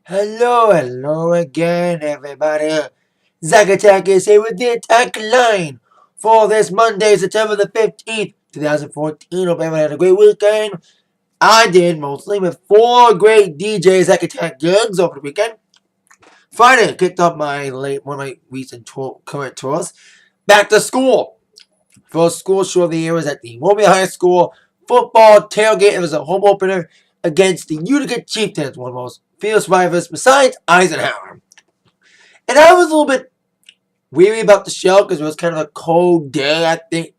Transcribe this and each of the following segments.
Hello again, everybody. Zack Attack is here with the Atakline for this Monday, September the 15th, 2014. Hope everyone had a great weekend. I did, mostly, with 4 great DJ Zack Attack gigs over the weekend. Friday, kicked off one of my recent current tours. Back to school. First school show of the year was at the Mobile High School football tailgate. It was a home opener against the Utica Chieftains, one of the most fierce rivals besides Eisenhower. And I was a little bit weary about the show because it was kind of a cold day, I think.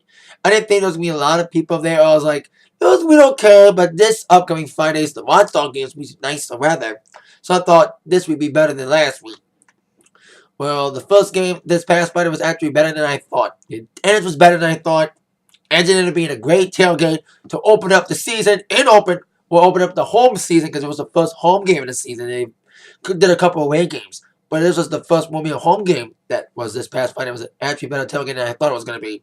I didn't think there was going to be a lot of people there. I was like, it was we don't care, but this upcoming Friday's the Watchdog games will be nicer weather. So I thought this would be better than last week. Well, the first game this past Friday was actually better than I thought. The end was better than I thought. Ended up being a great tailgate to open up the season and open up the home season because it was the first home game of the season. They did a couple away games, but this was the first Mobile home game that was this past Friday. It was actually a better tailgate than I thought it was going to be.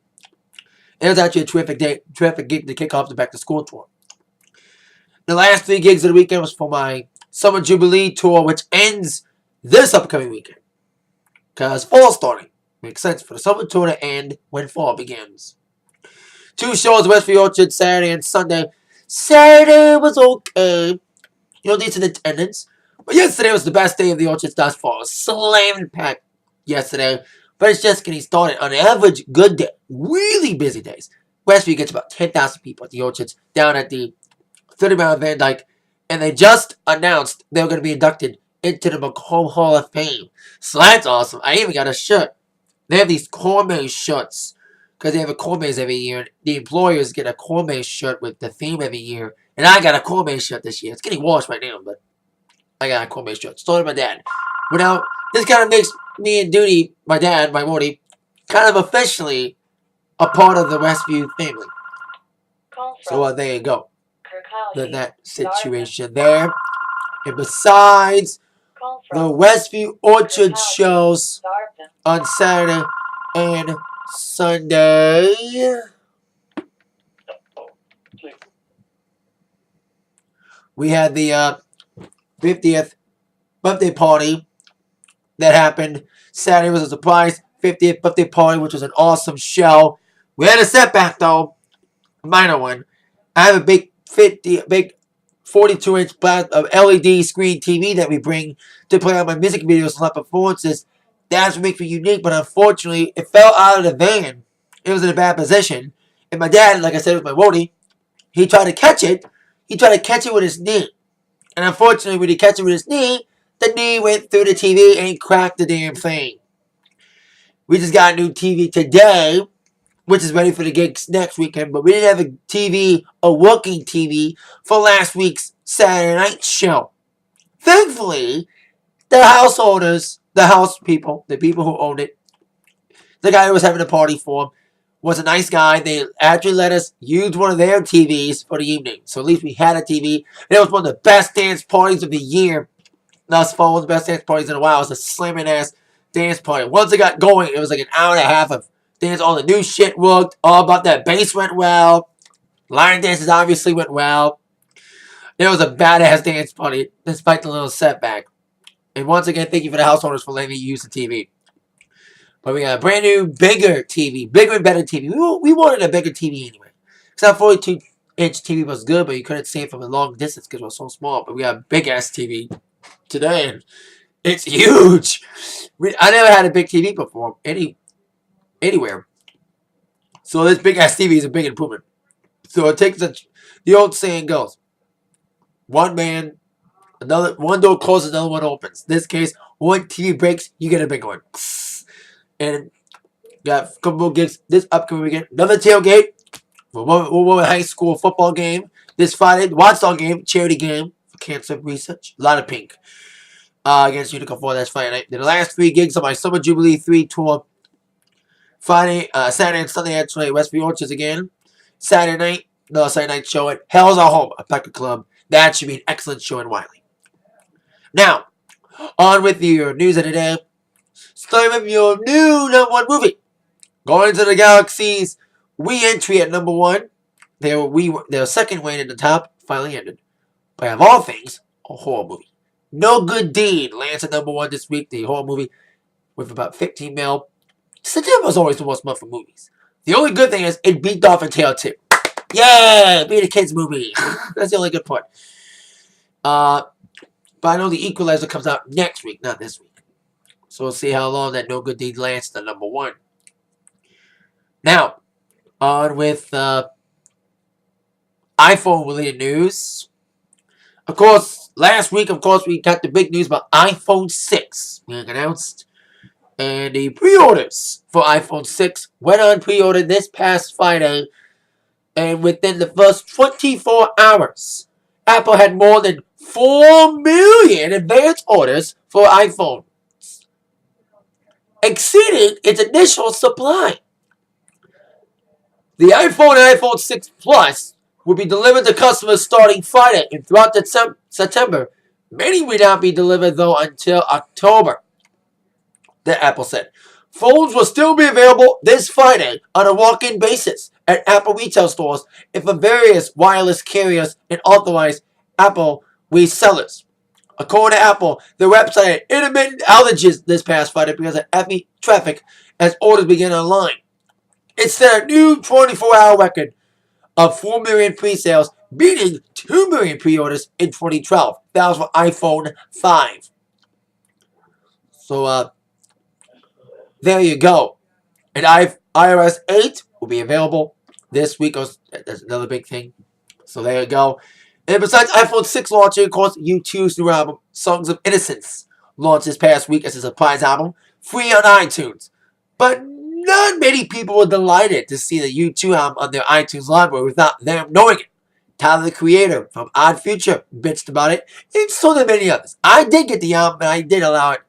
It was actually a terrific gig to kick off the back to school tour. The last 3 gigs of the weekend was for my Summer Jubilee tour, which ends this upcoming weekend. Because fall's starting. Makes sense for the summer tour to end when fall begins. 2 shows, Westview Orchard, Saturday and Sunday. Saturday was okay. Decent attendance. But yesterday was the best day of the Orchards thus far. Slammed packed yesterday. But it's just getting started. On average, good day. Really busy days. Westview gets about 10,000 people at the Orchards down at the 30-mile Van Dyke. And they just announced they were going to be inducted into the Macomb Hall of Fame. So that's awesome. I even got a shirt. They have these Cormier shirts. Because they have a Cormiers every year. And the employers get a Cormier shirt with the theme every year. And I got a Cormier shirt this year. It's getting washed right now, but I got a Cormier shirt. Stole it my dad. But now, this kind of makes me and Duty, my dad, my Morty, kind of officially a part of the Westview family. So there you go. That situation there. And besides the Westview Orchard shows on Saturday and Sunday, we had the 50th birthday party that happened. Saturday was a surprise 50th birthday party, which was an awesome show. We had a setback though, a minor one. I have a big 42-inch of LED screen TV that we bring to play on my music videos and live performances. That's what makes me unique, but unfortunately, it fell out of the van. It was in a bad position. And my dad, like I said, with my roadie, he tried to catch it. He tried to catch it with his knee. And unfortunately, when he catch it with his knee, the knee went through the TV and cracked the damn thing. We just got a new TV today, which is ready for the gigs next weekend, but we didn't have a working TV, for last week's Saturday night show. Thankfully, the householders, the house people, the people who owned it, the guy who was having a party for, was a nice guy. They actually let us use one of their TVs for the evening. So at least we had a TV. And it was one of the best dance parties of the year. Thus far, one of the best dance parties in a while. It was a slamming ass dance party. Once it got going, it was like an hour and a half of dance. All the new shit worked. All about that bass went well. Line dances obviously went well. It was a badass dance party, despite the little setback. And once again, thank you for the householders for letting me use the TV. But we got a brand new, bigger TV. Bigger and better TV. We wanted a bigger TV anyway. Because that 42-inch TV was good, but you couldn't see it from a long distance because it was so small. But we got a big-ass TV today, and it's huge. I never had a big TV before, anywhere. So this big-ass TV is a big improvement. So it takes the old saying goes, one door closes, another one opens. In this case, one TV breaks, you get a big one. And got a couple more gigs this upcoming weekend. Another tailgate for Women High School football game this Friday. The Watchdog game, charity game for cancer research. A lot of pink against Utica 4. That's Friday night. Then the last 3 gigs on my Summer Jubilee 3 tour. Saturday and Sunday actually Westview Orchards again. Saturday night show at Hell's Our Home, a Pecker Club. That should be an excellent show in Wiley. Now, on with your news of the day. Starting with your new #1 movie. Guardians of the Galaxy's re-entry at #1. Their second reign at the top finally ended. But of all things, a horror movie. No Good Deed lands at number 1 this week, the horror movie, with about 15 mil. September was always the worst month for movies. The only good thing is it beat Dolph and Tale 2. Yeah, beat a kids movie. That's the only good part. But I know the Equalizer comes out next week, not this week. So we'll see how long that No Good Deed lands to number 1. Now, on with iPhone-related news. Of course, last week, we got the big news about iPhone 6 being announced. And the pre-orders for iPhone 6 went on pre-order this past Friday. And within the first 24 hours, Apple had more than 4 million advance orders for iPhone, exceeding its initial supply. The iPhone and iPhone 6 Plus will be delivered to customers starting Friday and throughout September. Many will not be delivered, though, until October, the Apple said. Phones will still be available this Friday on a walk-in basis at Apple retail stores and for various wireless carriers and authorized Apple resellers. According to Apple, the website had intermittent outages this past Friday because of heavy traffic as orders began online. It set a new 24-hour record of 4 million pre-sales, beating 2 million pre-orders in 2012. That was for iPhone 5. So, there you go. And iOS 8 will be available this week. That's another big thing. So there you go. And besides iPhone 6 launching, of course, U2's new album, Songs of Innocence, launched this past week as a surprise album, free on iTunes. But not many people were delighted to see the U2 album on their iTunes library without them knowing it. Tyler, the Creator from Odd Future, bitched about it, and so did many others. I did get the album, and I did allow it.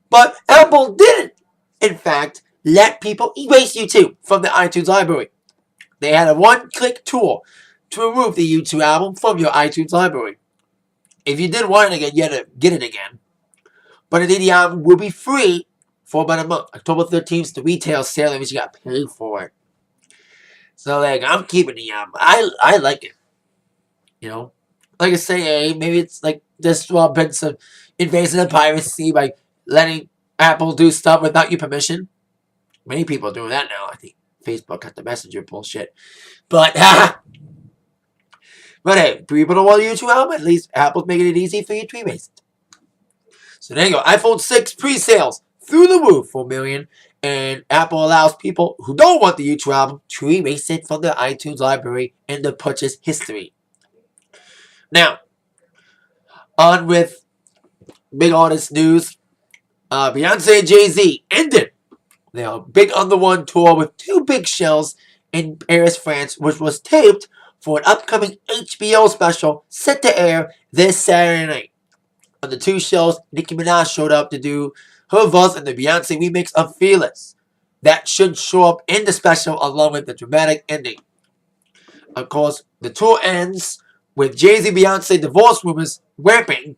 But Apple didn't, in fact, let people erase U2 from the iTunes library. They had a one-click tool to remove the U2 album from your iTunes library. If you did want it again, you had to get it again. But indeed, the album will be free for about a month. October 13th, the retail sale, that means you got to pay for it. So, I'm keeping the album. I like it. Like I say, maybe it's like this been some invasion of piracy by letting Apple do stuff without your permission. Many people are doing that now. I think Facebook got the Messenger bullshit. But hey, people don't want a YouTube album. At least Apple's making it easy for you to erase it. So there you go. iPhone 6 pre-sales through the roof, 4 million. And Apple allows people who don't want the YouTube album to erase it from their iTunes library in the purchase history. Now, on with big artist news. Beyonce and Jay-Z ended their Big Under One tour with 2 big shows in Paris, France, which was taped for an upcoming HBO special set to air this Saturday night. On the 2 shows, Nicki Minaj showed up to do her verse in the Beyonce remix of Fearless. That should show up in the special along with the dramatic ending. Of course, the tour ends with Jay-Z and Beyonce divorce rumors ramping,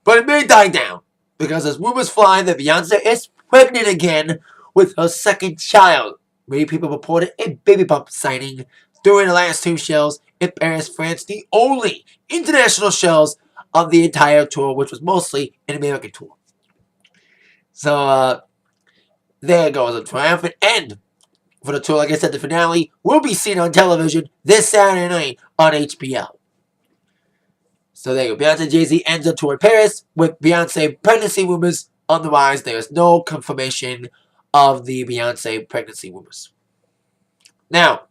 but it may die down because there's rumors flying that Beyonce is pregnant again with her second child. Many people reported a baby bump sighting during the last 2 shows in Paris, France, the only international shows of the entire tour, which was mostly an American tour. So, there goes a triumphant end for the tour. Like I said, the finale will be seen on television this Saturday night on HBO. So there you go. Beyonce and Jay-Z ends up tour in Paris with Beyonce pregnancy rumors on the rise. There is no confirmation of the Beyonce pregnancy rumors. Now,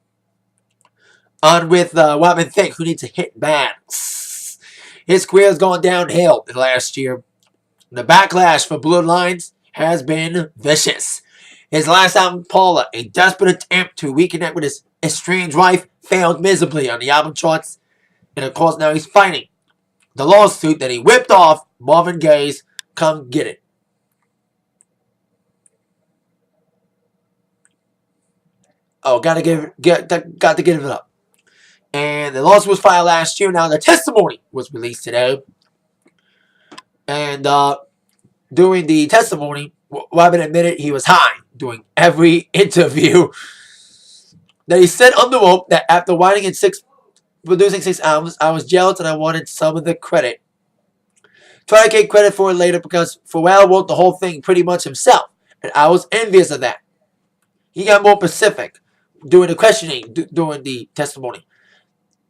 on with Robin Thicke, who needs a hit bad. His career has gone downhill in the last year. The backlash for Blurred Lines has been vicious. His last album, Paula, a desperate attempt to reconnect with his estranged wife, failed miserably on the album charts. And of course, now he's fighting the lawsuit that he whipped off Marvin Gaye's Come Get It. Oh, got to give it up. And the lawsuit was filed last year. Now the testimony was released today. And during the testimony, Robin admitted he was high during every interview. That he said on the rope that after riding in 6 producing 6 albums. I was jealous and I wanted some of the credit. Tried to take credit for it later because Pharrell wrote the whole thing pretty much himself, and I was envious of that. He got more specific during the questioning, during the testimony.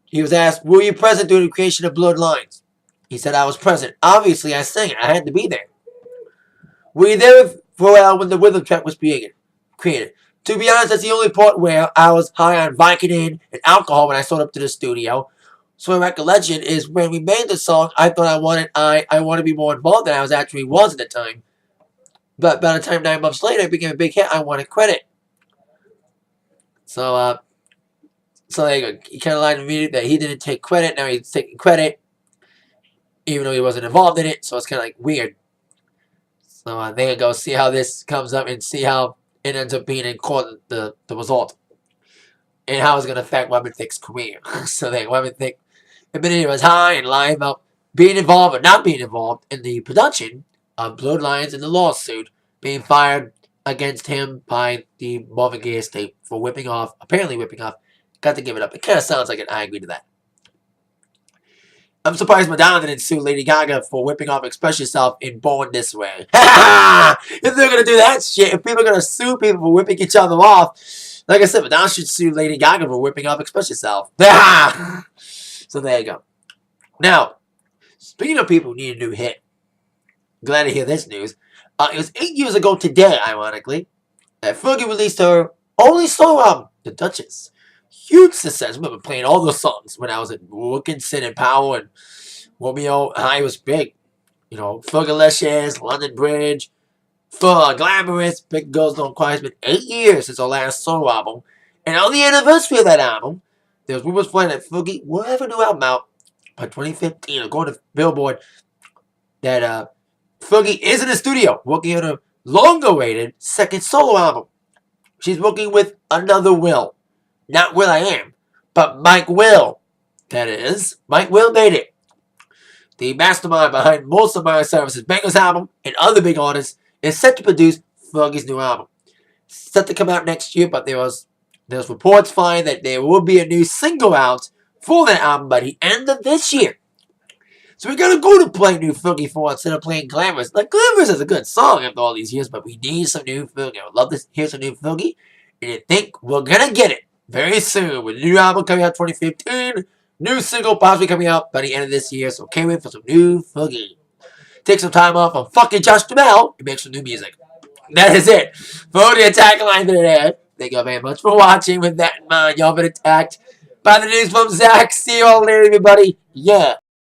He was asked, were you present during the creation of Bloodlines? He said, I was present. Obviously, I sang it. I had to be there. Were you there with Pharrell when the rhythm track was created? To be honest, that's the only part where I was high on Vicodin and alcohol when I showed up to the studio. So my recollection is when we made the song, I thought I wanted to be more involved than I was at the time. But by the time 9 months later it became a big hit, I wanted credit. So there you go. He kind of lied to me that he didn't take credit. Now he's taking credit, even though he wasn't involved in it. So it's kind of like weird. So there you go. See how this comes up and see how it ends up being in court, the result, and how it's going to affect Weapon Thicke's career. So there, Weapon Thicke admitted he was high and lying about being involved or not being involved in the production of Bloodlines and the lawsuit being fired against him by the Marvin Gaye estate for apparently whipping off. Got to give it up. It kind of sounds like I agree to that. I'm surprised Madonna didn't sue Lady Gaga for whipping off Express Yourself in Born This Way. If they're going to do that shit, if people are going to sue people for whipping each other off, like I said, Madonna should sue Lady Gaga for whipping off Express Yourself. So there you go. Now, speaking of people who need a new hit, glad to hear this news. It was 8 years ago today, ironically, that Fergie released her only solo album, The Duchess. Huge success. I remember playing all those songs when I was at Wilkinson and Powell and Romeo. I was big. You know, Fergalicious, London Bridge, For Glamorous, Big Girls Don't Cry. It's been 8 years since our last solo album. And on the anniversary of that album, there was rumors flying that Fergie will have a new album out by 2015. According to Billboard, that Fergie is in the studio working on a long-awaited second solo album. She's working with another Will. Not Will I Am, but Mike Will. That is, Mike Will made it. The mastermind behind most of Miley Cyrus's Bangers album and other big artists is set to produce Fergie's new album. Set to come out next year, but there's reports flying that there will be a new single out for that album by the end of this year. So we're gonna go to play new Fergie for instead of playing Glamorous. Like, Glamorous is a good song after all these years, but we need some new Fergie. I would love to hear some new Fergie, and I think we're gonna get it very soon with a new album coming out 2015, new single possibly coming out by the end of this year, so can't wait for some new Fergie. Take some time off on fucking Josh Duhamel and make some new music. That is it for the Atakline today. Thank you all very much for watching. With that in mind, y'all been attacked by the news from Zach. See you all later, everybody. Yeah.